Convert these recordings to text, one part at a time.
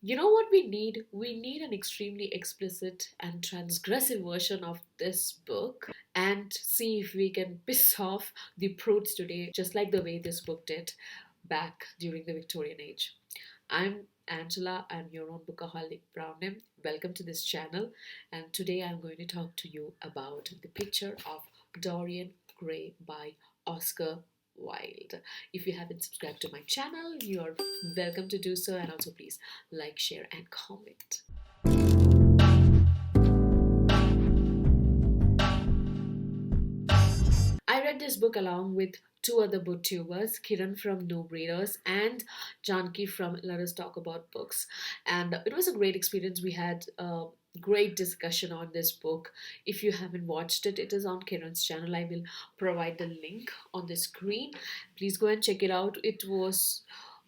You know what we need? We need an extremely explicit and transgressive version of this book and see if we can piss off the prudes today, just like the way this book did back during the Victorian age. I'm Angela, I'm your own bookaholic Brownim. Welcome to this channel, and today I'm going to talk to you about The Picture of Dorian Gray by Oscar Wilde. If you haven't subscribed to my channel, you are welcome to do so, and also please like, share, and comment. I read this book along with two other booktubers, Kiran from No Readers and Janki from Let Us Talk About Books. And it was a great experience. We had a great discussion on this book. If you haven't watched it, it is on Kiran's channel. I will provide the link on the screen. Please go and check it out. It was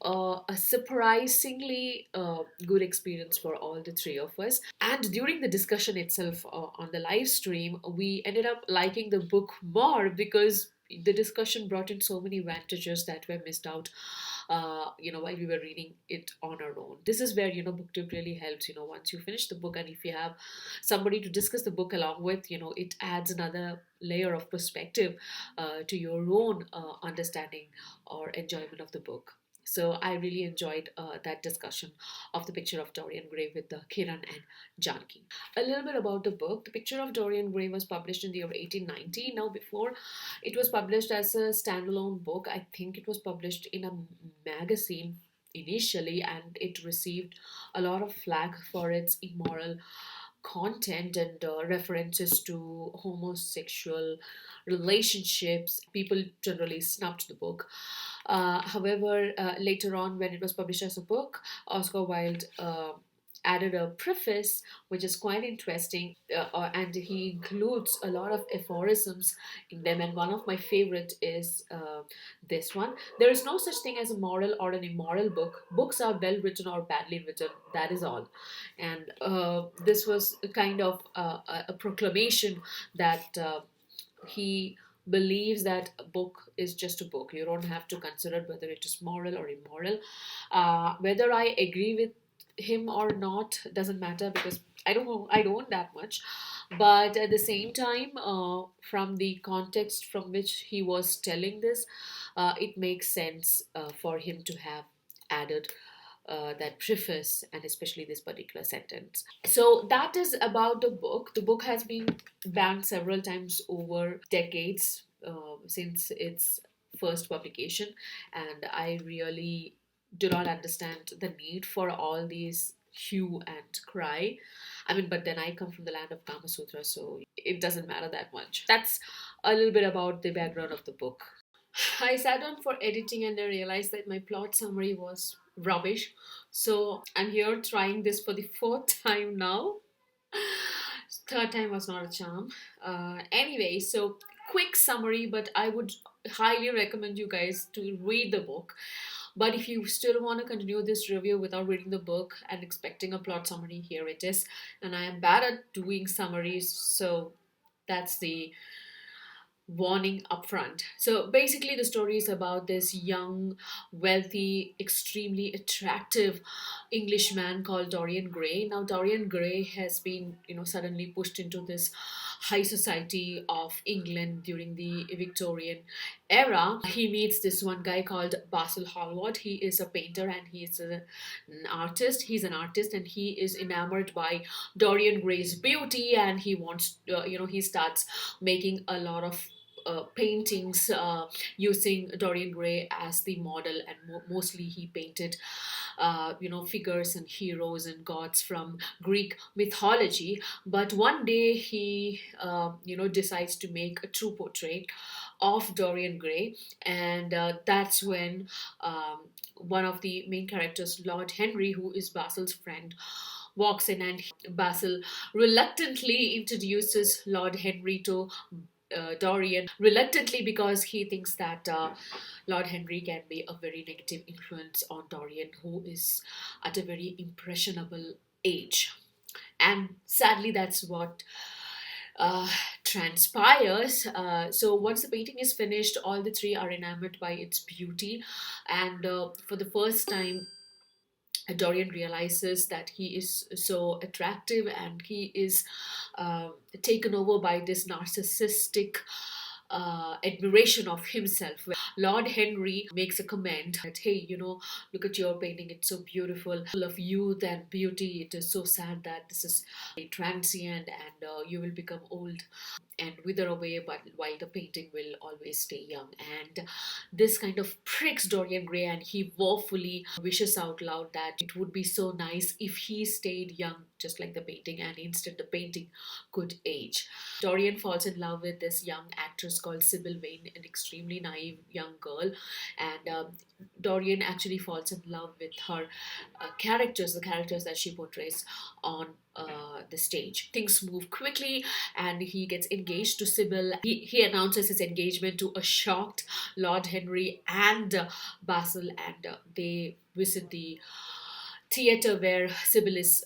a surprisingly good experience for all the three of us. And during the discussion itself on the live stream, we ended up liking the book more because the discussion brought in so many advantages that were missed out while we were reading it on our own. This is where booktube really helps. Once you finish the book, and if you have somebody to discuss the book along with, it adds another layer of perspective to your own understanding or enjoyment of the book. So I really enjoyed that discussion of The Picture of Dorian Gray with Kiran and Janki. A little bit about the book. The Picture of Dorian Gray was published in the year 1890. Now, before it was published as a standalone book, I think it was published in a magazine initially, and it received a lot of flack for its immoral content and references to homosexual relationships. People generally snubbed the book. However, later on, when it was published as a book, Oscar Wilde added a preface which is quite interesting, and he includes a lot of aphorisms in them, and one of my favorite is this one: there is no such thing as a moral or an immoral book. Books are well written or badly written, that is all. And this was kind of a proclamation that he believes that a book is just a book. You don't have to consider whether it is moral or immoral. Whether I agree with him or not doesn't matter, because I don't that much. But at the same time, from the context from which he was telling this, it makes sense for him to have added that preface, and especially this particular sentence. So that is about the book. The book has been banned several times over decades since its first publication, and I really do not understand the need for all these hue and cry. I mean, but then I come from the land of Kama Sutra, so it doesn't matter that much. That's a little bit about the background of the book. I sat down for editing and I realized that my plot summary was rubbish. So I'm here trying this for the fourth time now. Third time was not a charm. Anyway, so quick summary, but I would highly recommend you guys to read the book. But if you still want to continue this review without reading the book and expecting a plot summary, here it is. And I am bad at doing summaries, so that's the warning upfront. So basically, the story is about this young, wealthy, extremely attractive Englishman called Dorian Gray. Now, Dorian Gray has been, suddenly pushed into this high society of England during the Victorian era. He meets this one guy called Basil Hallward. He is a painter and he is an artist. He's an artist and he is enamored by Dorian Gray's beauty, and he wants, he starts making a lot of paintings using Dorian Gray as the model, and mostly he painted, figures and heroes and gods from Greek mythology. But one day he, decides to make a true portrait of Dorian Gray, and that's when one of the main characters, Lord Henry, who is Basil's friend, walks in, and Basil reluctantly introduces Lord Henry to Dorian, reluctantly, because he thinks that Lord Henry can be a very negative influence on Dorian, who is at a very impressionable age. And sadly, that's what transpires. So once the painting is finished, all the three are enamored by its beauty, and for the first time, Dorian realizes that he is so attractive, and he is uh, taken over by this narcissistic admiration of himself. Lord Henry makes a comment that, hey, look at your painting, it's so beautiful, full of youth and beauty. It is so sad that this is transient, and you will become old and wither away, but while the painting will always stay young. And this kind of pricks Dorian Gray, and he woefully wishes out loud that it would be so nice if he stayed young, just like the painting, and instead the painting could age. Dorian falls in love with this young actress called Sybil Vane, an extremely naive young girl, and Dorian actually falls in love with her the characters that she portrays on the stage. Things move quickly, and he gets engaged to Sybil. He announces his engagement to a shocked Lord Henry and Basil, and they visit the theater where Sybil is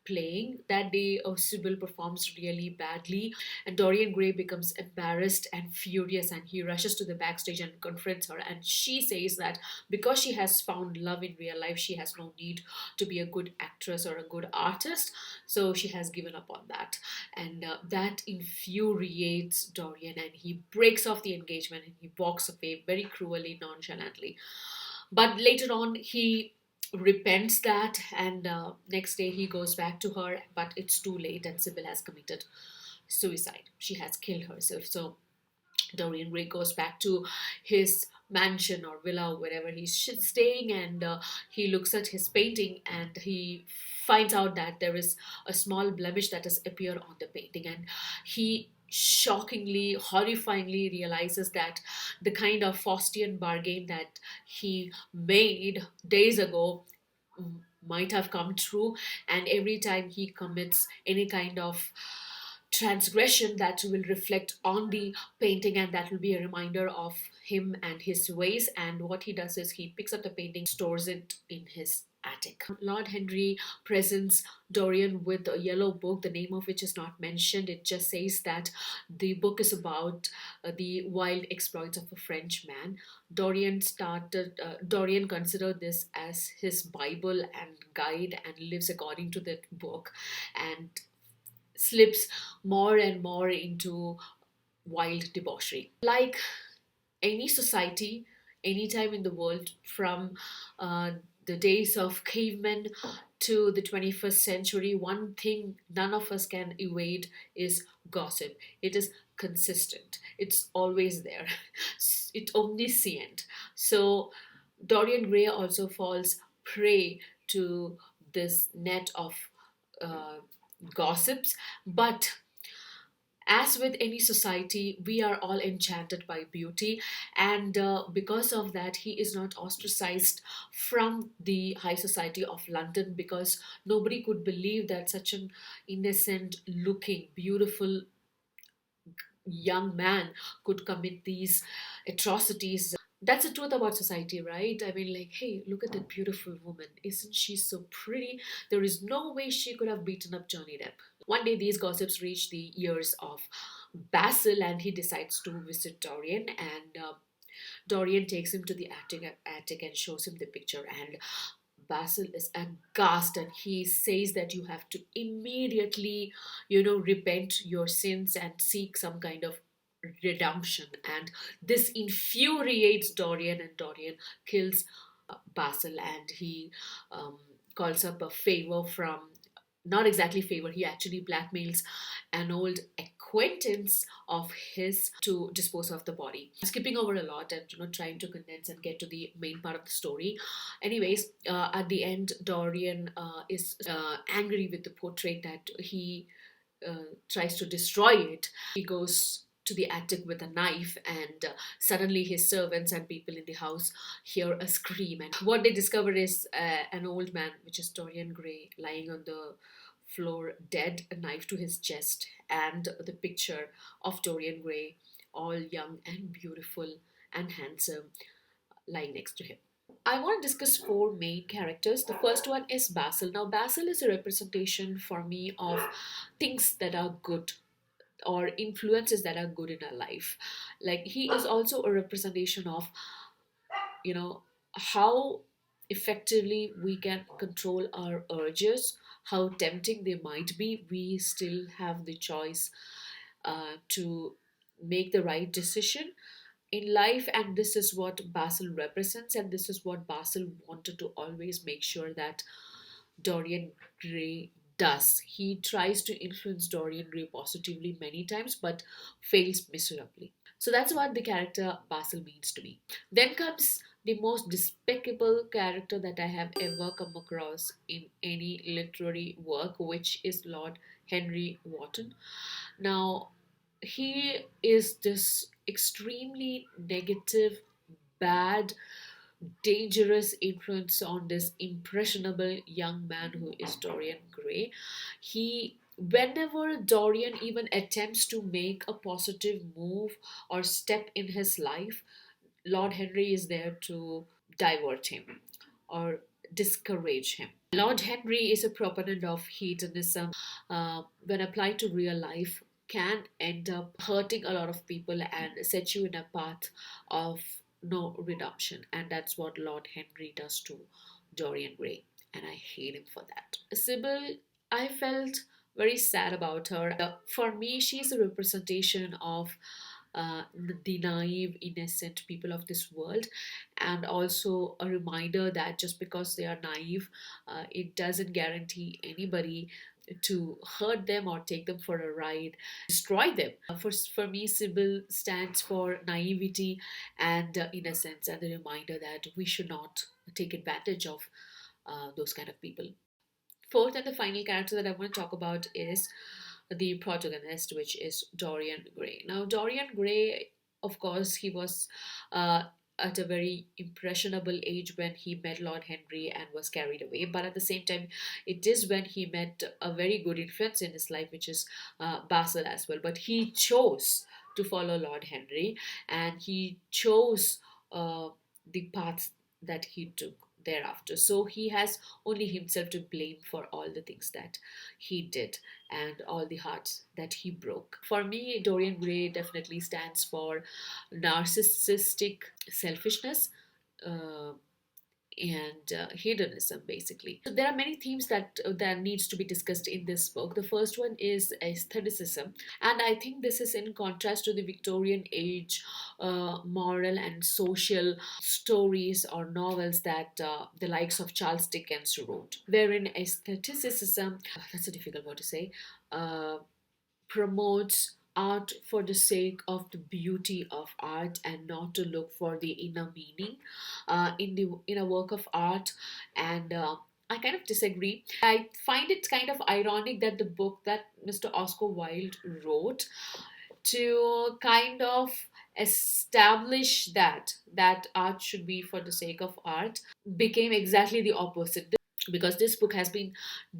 playing. That day, Sybil performs really badly, and Dorian Gray becomes embarrassed and furious, and he rushes to the backstage and confronts her. And she says that because she has found love in real life, she has no need to be a good actress or a good artist, so she has given up on that. And that infuriates Dorian, and he breaks off the engagement and he walks away very cruelly, nonchalantly. But later on, he repents that, and next day he goes back to her, but it's too late, and Sybil has committed suicide. She has killed herself. So Dorian Gray goes back to his mansion or villa, wherever he's staying, and he looks at his painting, and he finds out that there is a small blemish that has appeared on the painting, and he shockingly, horrifyingly realizes that the kind of Faustian bargain that he made days ago might have come true, and every time he commits any kind of transgression, that will reflect on the painting, and that will be a reminder of him and his ways. And what he does is he picks up the painting, stores it in his attic. Lord Henry presents Dorian with a yellow book, the name of which is not mentioned. It just says that the book is about the wild exploits of a French man. Dorian considered this as his Bible and guide, and lives according to that book, and slips more and more into wild debauchery. Like any society, anytime in the world, from uh, the days of cavemen to the 21st century, one thing none of us can evade is gossip. It is consistent, it's always there, it's omniscient. So Dorian Gray also falls prey to this net of uh, gossips. But as with any society, we are all enchanted by beauty, and because of that, he is not ostracized from the high society of London, because nobody could believe that such an innocent looking, beautiful young man could commit these atrocities. That's the truth about society, right? I mean, like, hey, look at that beautiful woman. Isn't she so pretty? There is no way she could have beaten up Johnny Depp. One day, these gossips reach the ears of Basil, and he decides to visit Dorian. And Dorian takes him to the attic and shows him the picture. And Basil is aghast, and he says that you have to immediately, repent your sins and seek some kind of redemption. And this infuriates Dorian, and Dorian kills Basil, and he um, calls up a favor from, not exactly favor, he actually blackmails an old acquaintance of his to dispose of the body. Skipping over a lot and trying to condense and get to the main part of the story. Anyways, at the end, Dorian is angry with the portrait, that he tries to destroy it. He goes to the attic with a knife, and suddenly his servants and people in the house hear a scream, and what they discover is an old man, which is Dorian Gray, lying on the floor dead, a knife to his chest, and the picture of Dorian Gray, all young and beautiful and handsome, lying next to him. I want to discuss four main characters. The first one is Basil. Now, Basil is a representation for me of things that are good, or influences that are good in our life. Like, he is also a representation of, how effectively we can control our urges, how tempting they might be, we still have the choice to make the right decision in life. And this is what Basil represents, and this is what Basil wanted to always make sure that Dorian Gray does. He tries to influence Dorian Gray positively many times but fails miserably. So that's what the character Basil means to me. Then comes the most despicable character that I have ever come across in any literary work, which is Lord Henry Wotton. Now, he is this extremely negative, bad, dangerous influence on this impressionable young man who is Dorian Gray. Whenever Dorian even attempts to make a positive move or step in his life, Lord Henry is there to divert him or discourage him. Lord Henry is a proponent of hedonism. When applied to real life, can end up hurting a lot of people and set you in a path of no redemption. And that's what Lord Henry does to Dorian Gray. And I hate him for that. Sybil, I felt very sad about her. For me, she's a representation of the naive, innocent people of this world, and also a reminder that just because they are naive, it doesn't guarantee anybody to hurt them or take them for a ride, destroy them. For me, Sybil stands for naivety and innocence, and the reminder that we should not take advantage of those kind of people. Fourth and the final character that I want to talk about is the protagonist, which is Dorian Gray. Now, Dorian Gray, of course, he was uh, at a very impressionable age when he met Lord Henry and was carried away. But at the same time, it is when he met a very good influence in his life, which is Basil as well. But he chose to follow Lord Henry, and he chose the path that he took thereafter. So he has only himself to blame for all the things that he did and all the hearts that he broke. For me, Dorian Gray definitely stands for narcissistic selfishness. Uh, and hedonism, basically. So there are many themes that needs to be discussed in this book. The first one is aestheticism, and I think this is in contrast to the Victorian age moral and social stories or novels that the likes of Charles Dickens wrote, wherein aestheticism, that's a difficult word to say, uh, promotes art for the sake of the beauty of art and not to look for the inner meaning in a work of art. And I kind of disagree. I find it kind of ironic that the book that Mr. Oscar Wilde wrote to kind of establish that art should be for the sake of art became exactly the opposite, because this book has been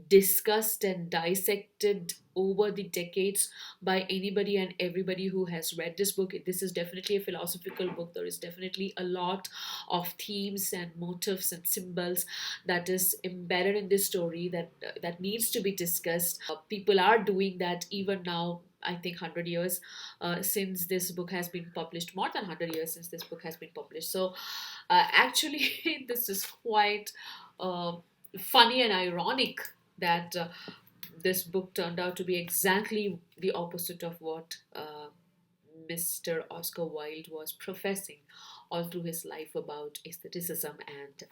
discussed and dissected over the decades by anybody and everybody who has read this book. This is definitely a philosophical book. There is definitely a lot of themes and motifs and symbols that is embedded in this story that needs to be discussed. People are doing that even now. I think 100 years since this book has been published, more than 100 years since this book has been published. So actually, this is quite funny and ironic that this book turned out to be exactly the opposite of what Mr. Oscar Wilde was professing all through his life about aestheticism and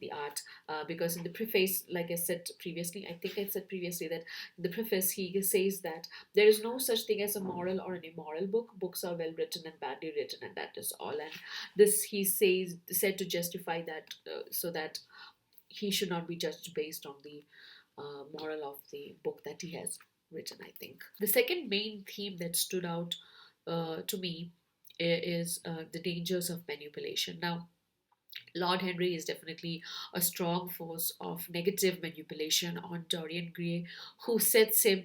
the art. Because in the preface, like I said previously, I think I said previously that in the preface he says that there is no such thing as a moral or an immoral book. Books are well written and badly written, and that is all. And this he said to justify that, so that he should not be judged based on the moral of the book that he has written, I think. The second main theme that stood out to me is the dangers of manipulation. Now, Lord Henry is definitely a strong force of negative manipulation on Dorian Gray, who sets him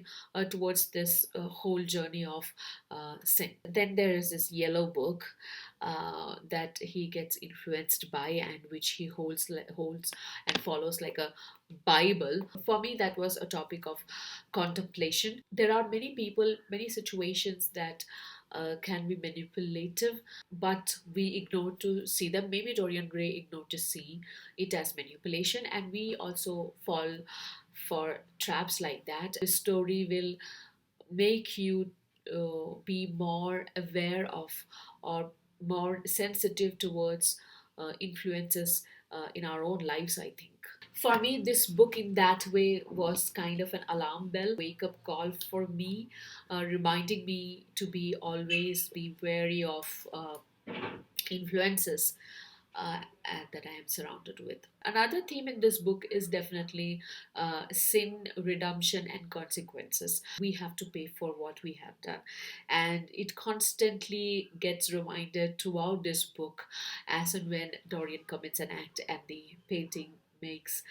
towards this whole journey of sin. Then there is this yellow book that he gets influenced by, and which he holds and follows like a Bible. For me, that was a topic of contemplation. There are many people, many situations that can be manipulative, but we ignore to see them. Maybe Dorian Gray ignored to see it as manipulation, and we also fall for traps like that. The story will make you be more aware of, or more sensitive towards influences in our own lives, I think. For me, this book in that way was kind of an alarm bell, wake up call for me, reminding me to be always be wary of influences that I am surrounded with. Another theme in this book is definitely sin, redemption, and consequences. We have to pay for what we have done, and it constantly gets reminded throughout this book as and when Dorian commits an act and the painting makes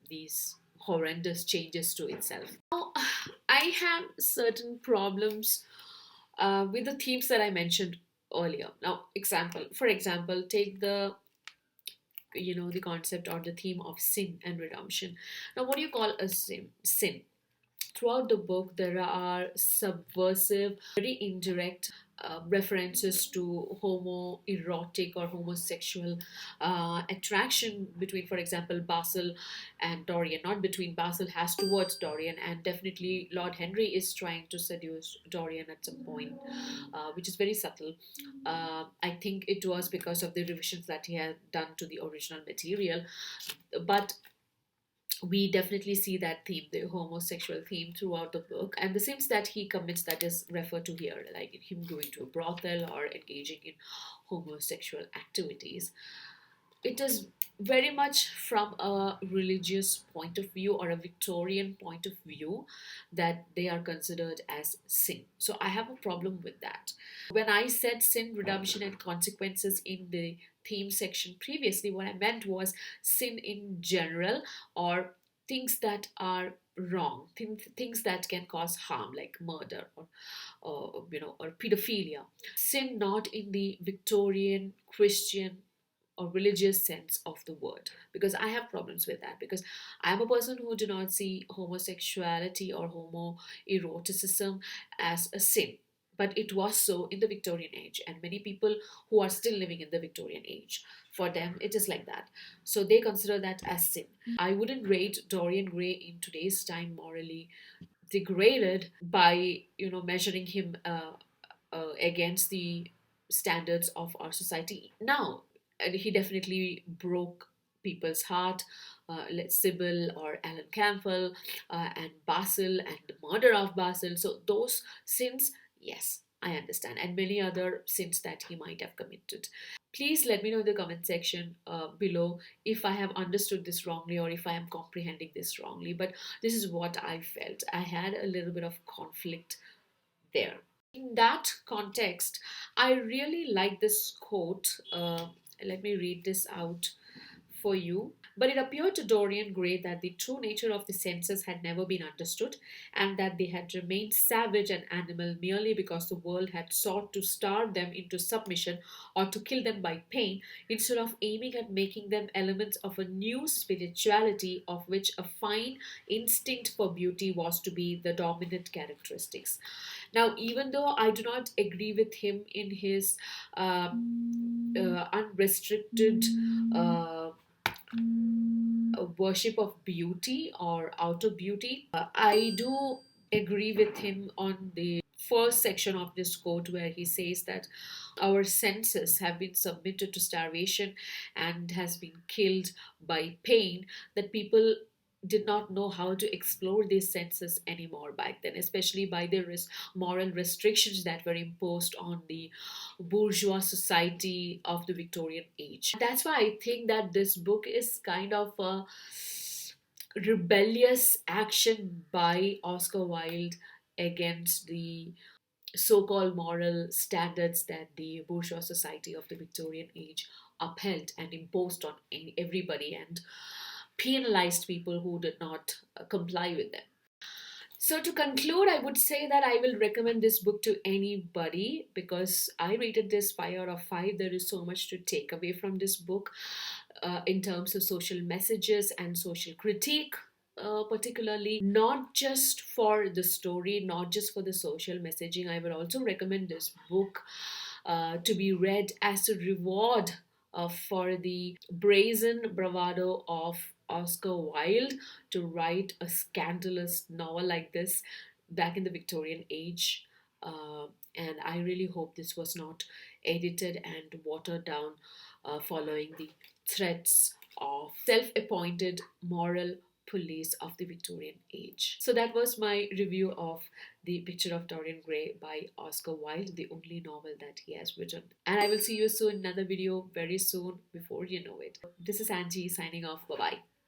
these horrendous changes to itself. Now, I have certain problems with the themes that I mentioned earlier. Now, for example, take the concept or the theme of sin and redemption. Now, what do you call a sin? Throughout the book, there are subversive, very indirect references to homoerotic or homosexual attraction between, for example, Basil and Dorian. Not between, Basil has towards Dorian, and definitely Lord Henry is trying to seduce Dorian at some point, which is very subtle. I think it was because of the revisions that he had done to the original material, but we definitely see that theme, the homosexual theme, throughout the book, and the sins that he commits that is referred to here, like him going to a brothel or engaging in homosexual activities. It is very much from a religious point of view or a Victorian point of view that they are considered as sin. So I have a problem with that. When I said sin, redemption, and consequences in the theme section previously, what I meant was sin in general, or things that are wrong, things that can cause harm, like murder or pedophilia. Sin not in the Victorian Christian or religious sense of the word, because I have problems with that, because I am a person who do not see homosexuality or homoeroticism as a sin, but it was so in the Victorian age, and many people who are still living in the Victorian age, for them it is like that, so they consider that as sin. I wouldn't rate Dorian Gray in today's time morally degraded by measuring him against the standards of our society now. And he definitely broke people's heart, like Sybil or Alan Campbell, and Basil and the murder of Basil. So those sins, yes, I understand, and many other sins that he might have committed. Please let me know in the comment section below if I have understood this wrongly or if I am comprehending this wrongly. But this is what I felt. I had a little bit of conflict there. In that context, I really like this quote. Let me read this out for you. But it appeared to Dorian Gray that the true nature of the senses had never been understood, and that they had remained savage and animal merely because the world had sought to starve them into submission or to kill them by pain, instead of aiming at making them elements of a new spirituality of which a fine instinct for beauty was to be the dominant characteristics. Now, even though I do not agree with him in his unrestricted worship of beauty or outer beauty, I do agree with him on the first section of this quote where he says that our senses have been submitted to starvation and has been killed by pain, that people did not know how to explore these senses anymore back then, especially by the moral restrictions that were imposed on the bourgeois society of the Victorian age. That's why I think that this book is kind of a rebellious action by Oscar Wilde against the so-called moral standards that the bourgeois society of the Victorian age upheld and imposed on everybody, and penalized people who did not comply with them. So, to conclude, I would say that I will recommend this book to anybody because I rated this 5 out of 5. There is so much to take away from this book in terms of social messages and social critique. particularly not just for the story, not just for the social messaging. I would also recommend this book to be read as a reward for the brazen bravado of Oscar Wilde to write a scandalous novel like this back in the Victorian age. Uh, and I really hope this was not edited and watered down following the threats of self appointed moral police of the Victorian age. So that was my review of The Picture of Dorian Gray by Oscar Wilde, the only novel that he has written. And I will see you soon in another video very soon before you know it. This is Angie signing off. Bye bye.